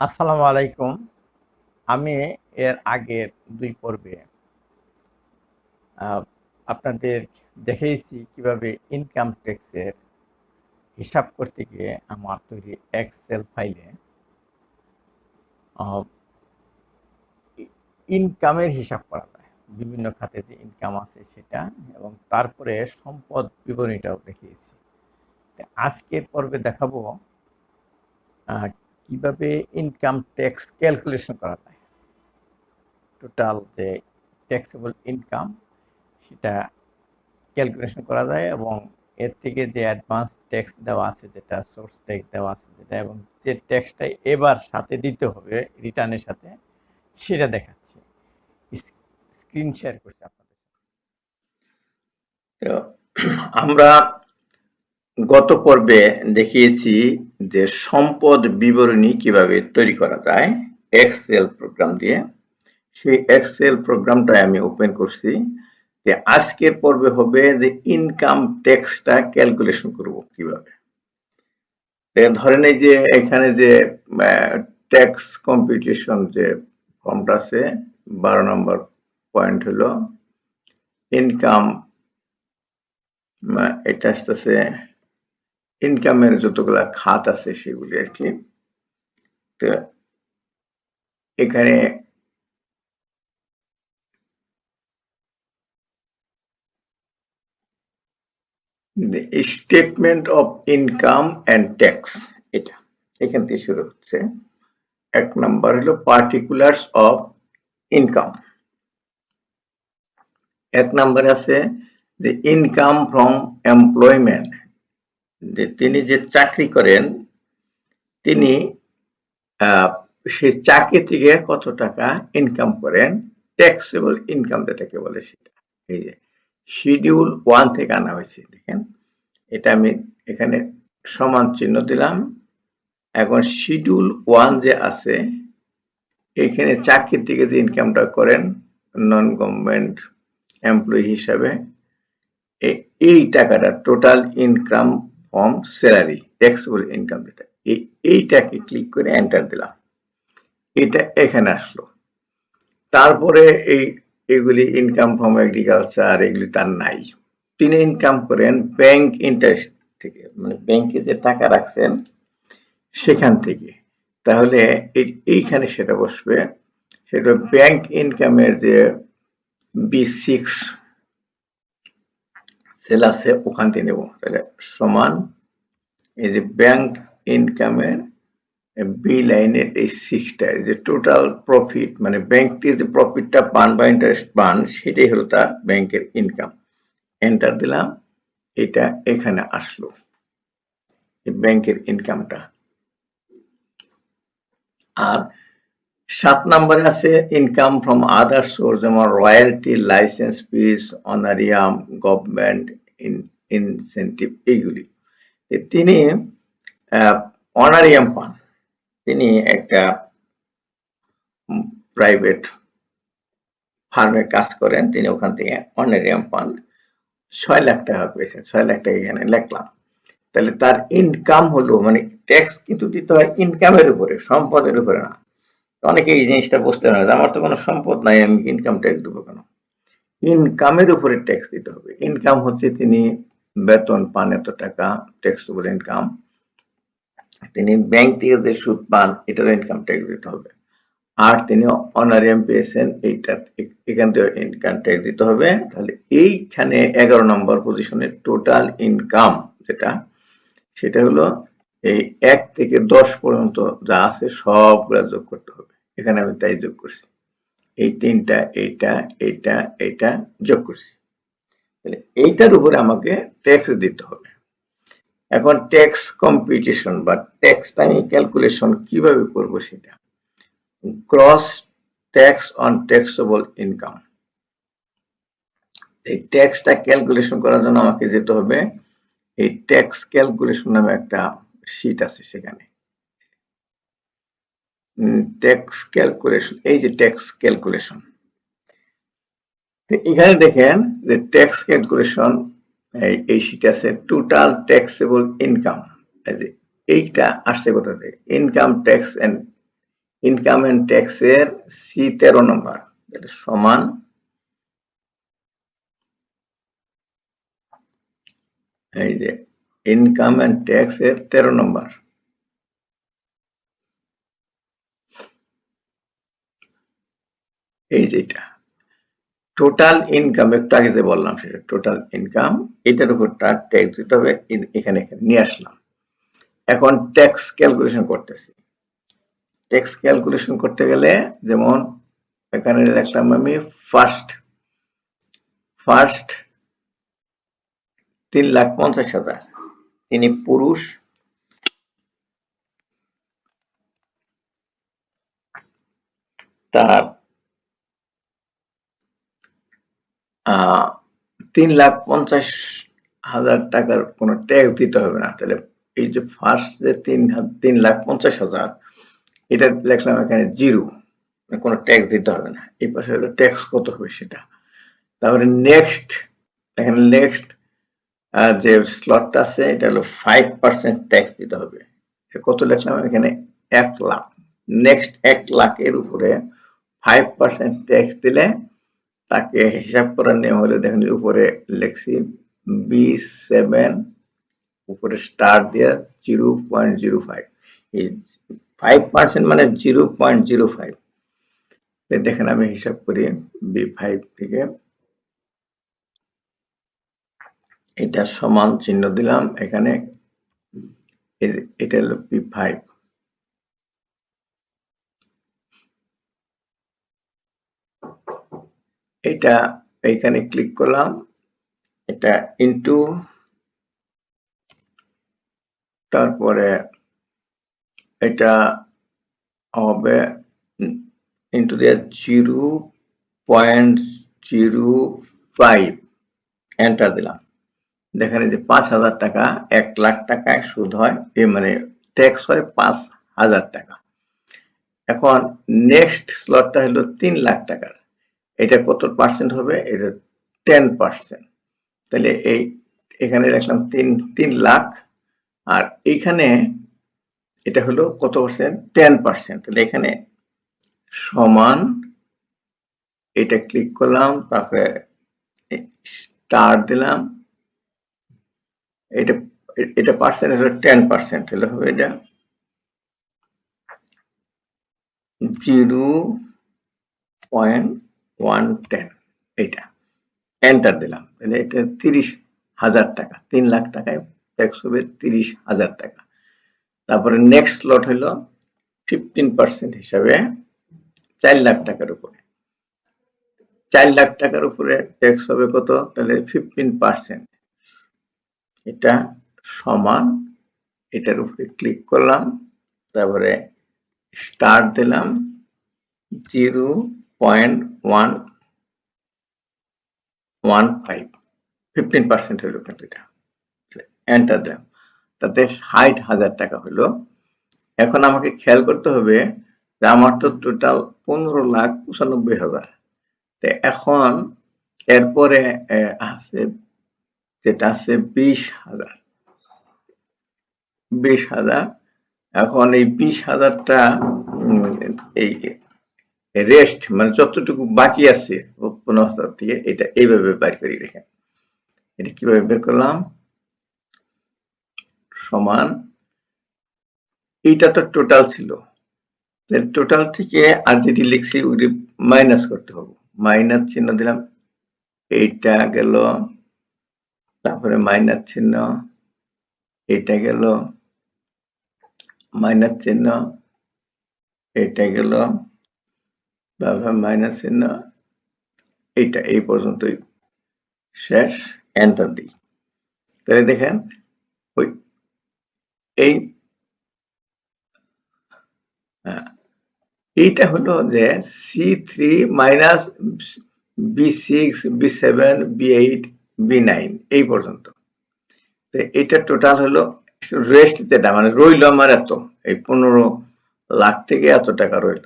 আসসালামু আলাইকুম। আমি এর আগের ২ পর্বে আ আপনাদের দেখিয়েছি কিভাবে ইনকাম ট্যাক্সের হিসাব করতে গিয়ে আমার তৈরি এক্সেল ফাইলে আ ই ইনকামের হিসাব করা যায়। বিভিন্ন খাতে যে ইনকাম আছে সেটা এবং তারপরে সম্পদ বিবরণীটাও দেখিয়েছি। আজকের পর্বে দেখাবো আ কিভাবে ইনকাম ট্যাক্স ক্যালকুলেশন করা যায়। টোটাল যে ট্যাক্সেবল ইনকাম সেটা ক্যালকুলেশন করা যায় এবং এর থেকে যে অ্যাডভান্স ট্যাক্স দেওয়া আছে, যেটা সোর্স ট্যাক্স দেওয়া আছে যেটা, এবং যে ট্যাক্সটা এবার সাথে দিতে হবে রিটার্নের সাথে, সেটা দেখাচ্ছি। স্ক্রিন শেয়ার করছি আপনাদের সাথে। তো আমরা গত পর্বে দেখিয়েছি যে সম্পদ বিবরণী কিভাবে তৈরি করা যায় এক্সেল প্রোগ্রাম দিয়ে। সেই এক্সেল প্রোগ্রামটাই আমি ওপেন করছি। যে আজকের পর্বে হবে যে ইনকাম ট্যাক্সটা ক্যালকুলেশন করব কিভাবে। ধরেন এই যে এখানে যে ট্যাক্স কম্পিটিশন যে ফর্মটা আছে 12 নম্বর পয়েন্ট হলো ইনকাম, এটা আসতেছে ইনকামের যতগুলা খাত আছে সেগুলি আর কি। তো এখানে statement of income and tax, এটা এখান থেকে শুরু হচ্ছে। 1 নাম্বার হলো পার্টিকুলার্স অফ ইনকাম। 1 নাম্বারে আছে যে ইনকাম ফ্রম এমপ্লয়মেন্ট, যে তিনি যে চাকরি করেন তিনি সেই চাকরি থেকে কত টাকা ইনকাম করেন, ট্যাক্সেবল ইনকাম যেটাকে বলে সেটা। এই যে শিডিউল 1 থেকে আনা হয়েছে, দেখেন এটা আমি এখানে সমান চিহ্ন দিলাম। এখন শিডিউল 1 যে আছে এখানে চাকরি থেকে যে ইনকামটা করেন নন গভর্নমেন্ট এমপ্লয়ি হিসাবে, এই টাকাটা total income from salary taxable income, যেটা এইটাকে ক্লিক করে এন্টার দিলাম, এটা এখানে আসলো। তারপরে এগুলি ইনকাম ফ্রম এগ্রিকালচার এগুলি তার নাই। তিনি ইনকাম করেন ব্যাংক ইন্টারেস্ট থেকে, মানে ব্যাংকে যে টাকা রাখছেন সেখান থেকে। তাহলে এইখানে সেটা বসবে, সেটা ব্যাংক ইনকামের যে B6 সেল আছে ওখান থেকে নেব। তাহলে সমান এই যে ব্যাংক ইনকামের বি লাইনের এই 6টা যে টোটাল প্রফিট, মানে ব্যাংক থেকে যে প্রফিটটা পান বা ইন্টারেস্ট পান সেটাই হলো তার ব্যাংকের ইনকাম। এন্টার দিলাম, এটা এখানে আসলো এই ব্যাংকের ইনকামটা। আর 7 নম্বরে আছে ইনকাম ফ্রম আদার সোর্স, যেমন রয়্যালটি, লাইসেন্স ফিস, অনারিয়াম, গভর্নমেন্ট ইনসেন্টিভ, এইগুলি। তিনি অনারিয়াম পান, তিনি একটা প্রাইভেট ফার্মে কাজ করেন, তিনি ওখান থেকে অনারিয়াম পান, 6 লাখ টাকা পেয়েছেন। 6 লাখ টাকা এখানে লিখলাম। তাহলে তার ইনকাম হলো, মানে ট্যাক্স কিন্তু দিতে হয় ইনকামের উপরে, সম্পদের উপরে না। অনেকে এই জিনিসটা বুঝতে না, আমার তো কোনো সম্পদ নাই, আমি ইনকাম ট্যাক্স দেবো কেন? ইনকামের উপরে ট্যাক্স দিতে হবে। ইনকাম হচ্ছে তিনি বেতন পান এত টাকা, ট্যাক্সেবল ইনকাম। তিনি ব্যাংক থেকে যে সুদ পান এটারও ইনকাম ট্যাক্স দিতে হবে। আর তিনি অনারিয়াম পেয়েছেন, এইটা এখান থেকে ইনকাম ট্যাক্স দিতে হবে। তাহলে এইখানে 11 নম্বর পজিশনে টোটাল ইনকাম যেটা, সেটা হলো এই 1 থেকে 10 পর্যন্ত যা আছে সবগুলা যোগ করতে হবে। এখানে আমি তাই যোগ করছি, এই তিনটা, এইটা যোগ করছি। তাহলে এইটার উপরে আমাকে ট্যাক্স দিতে হবে। এখন ট্যাক্স কম্পিটিশন বা ট্যাক্স আমি ক্যালকুলেশন কিভাবে করব সেটা। Gross tax on taxable income, এই ট্যাক্সটা ক্যালকুলেশন করার জন্য আমাকে যেতে হবে এই ট্যাক্স ক্যালকুলেশন নামে একটা শীট আছে, সেখানে ট্যাক্স ক্যালকুলেশন, এই যে ট্যাক্স ক্যালকুলেশন, এখানে দেখেন যে ট্যাক্স ক্যালকুলেশন এই শীট আছে টোটাল ট্যাক্সেবল ইনকাম। এইটা আসছে কোথা থেকে? Income tax and income and ট্যাক্সের সি 13 নম্বর সমান এই যে ইনকাম এন্ড ট্যাক্সের 13 নম্বর এই যেটা টোটাল ইনকাম একটু আগে যে বললাম সেটা টোটাল ইনকাম, এটার উপর তার ট্যাক্স দিতে হবে। এখানে নিয়ে আসলাম। এখন ট্যাক্স ক্যালকুলেশন করতেছি। ট্যাক্স ক্যালকুলেশন করতে গেলে যেমন এখানে লিখলাম আমি ফার্স্ট 3,50,000 তিনি পুরুষ, তার 3,50,000 টাকার কোনো ট্যাক্স দিতে হবে না। তাহলে এই যে ফার্স্ট যে 3,50,000 এটা লিখলাম এখানে জিরো, কোনো ট্যাক্স দিতে হবে না। এই পাশে হলো ট্যাক্স কত হবে সেটা। তারপরে নেক্সট, এখানে নেক্সট যে স্লটটা আছে এটা হলো 5% ট্যাক্স দিতে হবে। কত লিখলাম এখানে 1 লাখ। নেক্সট 1 লাখের উপরে 5% ট্যাক্স দিলে তাকে হিসাব করার নিয়ম হলে দেখেন উপরে লিখছি B7 উপরে স্টার দিয়ে 0.05, এই 5% মানে 0.05। দেখেন আমি হিসাব করি B5 থেকে এটা সমান চিহ্ন দিলাম এখানে, এটা হলো B5। এটা এইখানে ক্লিক করলাম, এটা ইনটু, তারপরে এটা হবে ইনটু দিয়ে 0.05 এন্টার দিলাম। দেখেন যে 5,000 টাকা 1 লাখ টাকায় সুদ হয়, মানে ট্যাক্স হয় 5,000 টাকা। এখন নেক্সট স্লটটা হলো 3 লাখ টাকার, এটা কত পার্সেন্ট হবে? এটা 10%। তাহলে এই এখানে লিখলাম 3 লাখ, আর এইখানে এটা হলো কত পার্সেন্ট? 10%। তাহলে এখানে সমান, এটা ক্লিক করলাম, তারপরে স্টার দিলাম, এটা এটা পার্সেন্ট হলো 10%, তাহলে হবে এটা 0.110। এটা এন্টার দিলাম, তাহলে এটা 30,000 টাকা, 3 লাখ টাকায় ট্যাক্স হবে 30,000 টাকা। তারপরে নেক্সট স্লট হলো 15% হিসাবে 4 লাখ টাকার উপরে। 4 লাখ টাকার উপরে ট্যাক্স হবে কত? তাহলে 15%। এটা সমান, এটার উপরে ক্লিক করলাম, তারপরে স্টার দিলাম 0.115, 15% হলো কিন্তু এটা। এন্টার দিলাম, তাতে 60,000 টাকা হলো। এখন আমাকে খেয়াল করতে হবে যে আমার তো টোটাল 15,95,000। এখন এরপরে আছে যেটা আছে 20,000। এখন এই 20,000টা এই রেস্ট মানে যতটুকু বাকি আছে 15,000 থেকে, এটা এইভাবে বের করি। দেখেন এটা কিভাবে বের করলাম, সমান, এইটা তো টোটাল ছিল, টোটাল থেকে আর যেটি লিখছি ওইটি মাইনাস করতে হবে। মাইনাস চিহ্ন দিলাম, এইটা গেল, তারপরে মাইনাস চিহ্ন, এটা গেল, মাইনাস চিহ্ন, এটা গেল, তারপরে মাইনাস চিহ্ন, এইটা এই পর্যন্তই শেষ। এন্টার দিই, তাহলে দেখেন ওই এই এইটা হলো যে C3 minus B6 B7 B8 B9 এই পর্যন্ত। এটা টোটাল হলো রেস্ট, যেটা মানে রইল আমার এত, এই 15 লাখ থেকে এত টাকা রইল।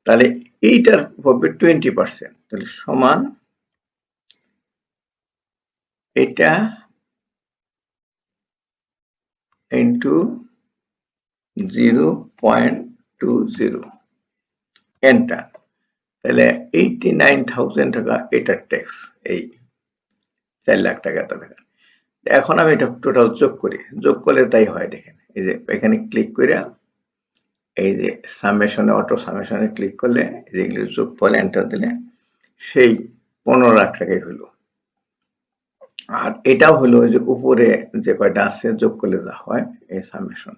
তাহলে এইটার হবে 20%, তাহলে সমান এটা ইন্টু 0.20। এন্টার। তাহলে 89,000 টাকা এটার ট্যাক্স, এই 4 লাখ টাকা এত টাকা। এখন আমি এটা টোটাল যোগ করি, যোগ করলে তাই হয়। দেখেন এই যে এখানে ক্লিক করে এই যে সামেশনে, অটো সামেশনে ক্লিক করলে যেগুলো যোগফল এন্টার দিলে সেই 15 লাখ টাকাই হলো। আর এটাও হলো যে উপরে যে কয়টা আছে যোগ করলে যা হয় এই সামেশন,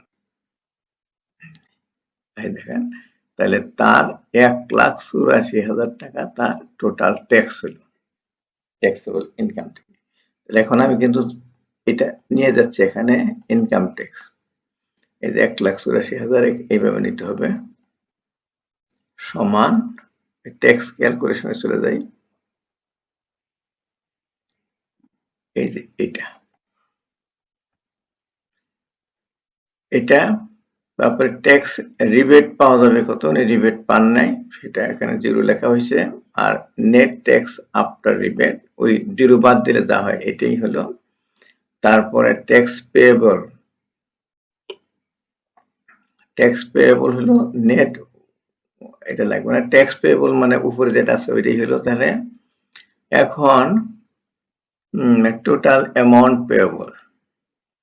এই দেখেন। তাহলে তার 1,84,000 টাকা তার টোটাল ট্যাক্স হলো, ট্যাক্সেবল ইনকাম থেকে। এখন আমি কিন্তু এটা নিয়ে যাচ্ছি এখানে ইনকাম ট্যাক্স, এই যে 1,84,000 এইভাবে নিতে হবে, সমান ট্যাক্স ক্যালকুলেশনে চলে যাই, এই যে এটা তারপরে ট্যাক্স রিবেট পাওয়া যাবে কত, রিবেট পান নাই সেটা এখানে 0 লেখা হয়েছে। আর নেট ট্যাক্স আফটার রিবেট ওই 0 বাদ দিলে যা হয় এটাই হলো। তারপরে ট্যাক্স পেয়েবল হলো নেট, এটা লাগবে না। ট্যাক্স পেয়েবল মানে উপরে যেটা আছে ওইটাই হলো। তাহলে এখন টোটাল অ্যামাউন্ট পেয়েবল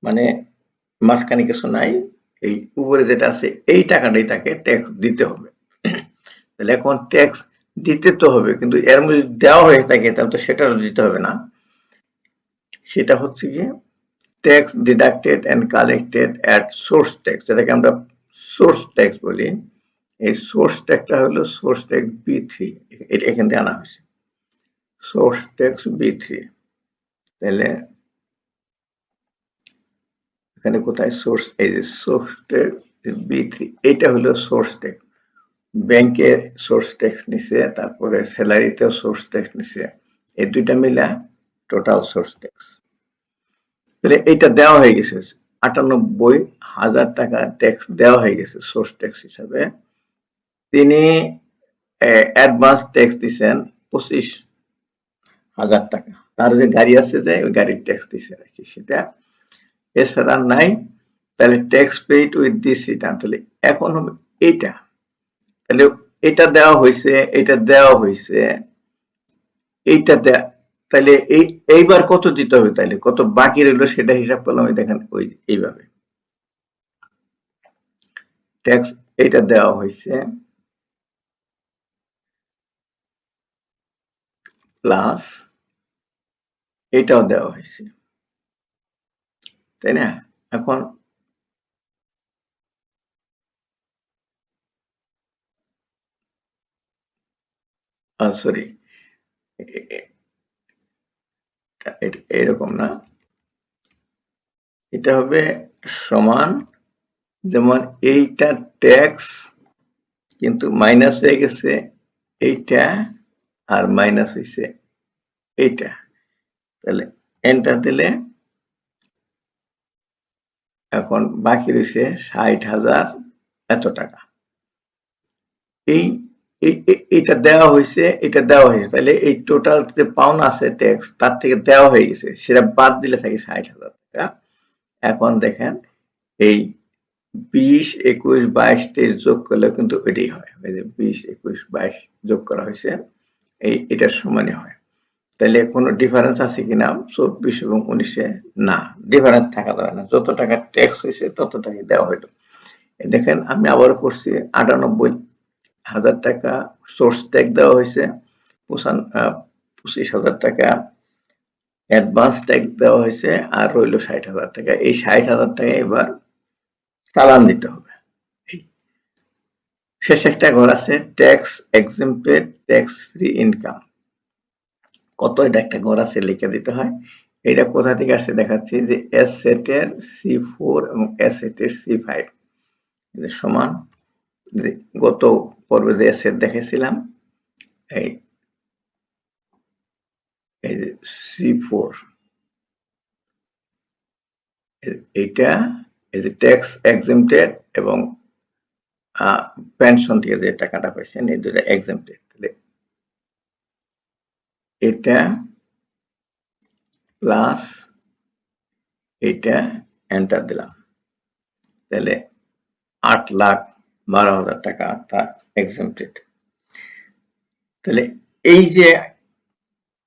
মানে মাঝখানে কিছু নাই, এই উপরে যেটা আছে এই টাকাটাই তাকে ট্যাক্স দিতে হবে। তাহলে এখন ট্যাক্স দিতে তো হবে, কিন্তু এর মধ্যে দেওয়া হয়ে থাকে তাহলে তো সেটাও দিতে হবে না। সেটা হচ্ছে গিয়ে tax deducted and collected at source tax, যেটাকে আমরা সোর্স ট্যাক্স বলি। এই সোর্স ট্যাক্সটা হলো সোর্স ট্যাক্স B3, এটা এখান থেকে আনা হয়েছে সোর্স ট্যাক্স B3। তাহলে এখানে কোথায় সোর্স, এই যে সোর্স ট্যাক্স B3, এটা হলো সোর্স ট্যাক্স। ব্যাংকে সোর্স ট্যাক্স নিছে, তারপরে স্যালারিতেও সোর্স ট্যাক্স নিছে, এই দুইটা মিলা টোটাল সোর্স ট্যাক্স। তাহলে এইটা দেওয়া হয়ে গেছে, 98,000 টাকা ট্যাক্স দেওয়া হয়ে গেছে সোর্স ট্যাক্স হিসাবে। তিনি অ্যাডভান্স ট্যাক্স দিচ্ছেন 25,000 টাকা, তার যে গাড়ি আছে যে ওই গাড়ির ট্যাক্স দিচ্ছে আর কি সেটা, এছাড়া নাই। তাহলে tax paid with this return, তাহলে এখন হবে এইটা। তাহলে এটা দেওয়া হয়েছে, এটা দেওয়া হয়েছে, এইটা দেয়া, তাহলে এইবার কত দিতে হবে, তাহলে কত বাকি রইল সেটা হিসাব করলাম। দেখেন ওই এইভাবে ট্যাক্স এইটা দেওয়া হয়েছে প্লাস এটাও দেওয়া হয়েছে, তাই না? এখন সরি, এরকম না, এটা হবে সমান, যেমন এইটা ট্যাক্স কিন্তু মাইনাস হয়ে গেছে এইটা, আর মাইনাস হয়েছে এইটা। তাহলে এন্টার দিলে এখন বাকি রয়েছে 60,000 এত টাকা। এই এটা দেওয়া হয়েছে, এটা দেওয়া হয়েছে, তাহলে এই টোটাল যে পাওনা আছে ট্যাক্স তার থেকে দেওয়া হয়ে গেছে, সেটা বাদ দিলে থাকে 60,000 টাকা। এখন দেখেন এই 20, 21, 22, 23 যোগ করলে কিন্তু এটাই হয়, এই যে 20, 21, 22 যোগ করা হয়েছে, এটার সমানই হয়। তাহলে কোনো ডিফারেন্স আছে কিনা 24 এবং 19-এ? না, ডিফারেন্স থাকা যাবে না, যত টাকা ট্যাক্স হয়েছে তত টাকাই দেওয়া হইলো। দেখেন আমি আবার করছি, 98,000 টাকা সোর্স ট্যাক্স দেওয়া হয়েছে, 25,000 টাকা অ্যাডভান্স ট্যাক্স দেওয়া হয়েছে, আর রইল 60,000 টাকা। এই 60,000 টাকা এবার চালান দিতে হবে। শেষে একটা ঘর আছে tax exempted tax free income, কত এটা একটা ঘর আছে লিখে দিতে হয়। এটা কোথা থেকে আসছে দেখাচ্ছি, যে অ্যাসেটের C4 এবং অ্যাসেটের C5 সমান, গত পর্বে যে অ্যাসেট দেখেছিলাম এই যে C4, এইটা এই যে ট্যাক্স এক্সেম্পটেড এবং পেনশন থেকে যে টাকাটা পাইছেন এই দুটো এক্সেম্পটেড। তাহলে এটা প্লাস এটা এন্টার দিলাম, তাহলে 8,12,000 টাকা তার এক্সেম্পটেড। তাহলে এই যে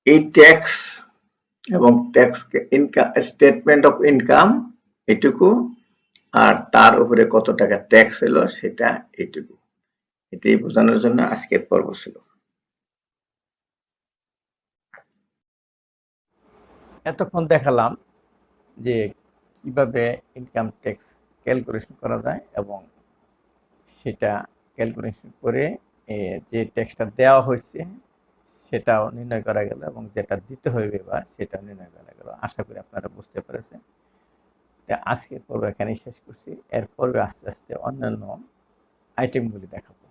এই ট্যাক্স এবং tax income statement of income এটুকু, আর তার উপরে কত টাকা ট্যাক্স এলো সেটা এটুকু, এটাই বোঝানোর জন্য আজকের পর্ব ছিল। এতক্ষণ দেখালাম যে কিভাবে ইনকাম ট্যাক্স ক্যালকুলেশন করা যায় এবং সেটা ক্যালকুলেশন করে যে ট্যাক্সটা দেওয়া হয়েছে সেটাও নির্ণয় করা গেল এবং যেটা দিতে হবে এবার সেটাও নির্ণয় করা গেল। আশা করি আপনারা বুঝতে পেরেছেন। আজকের পর্ব এখানেই শেষ করছি। এর পর্বে আস্তে আস্তে অন্যান্য আইটেমগুলি দেখাবো।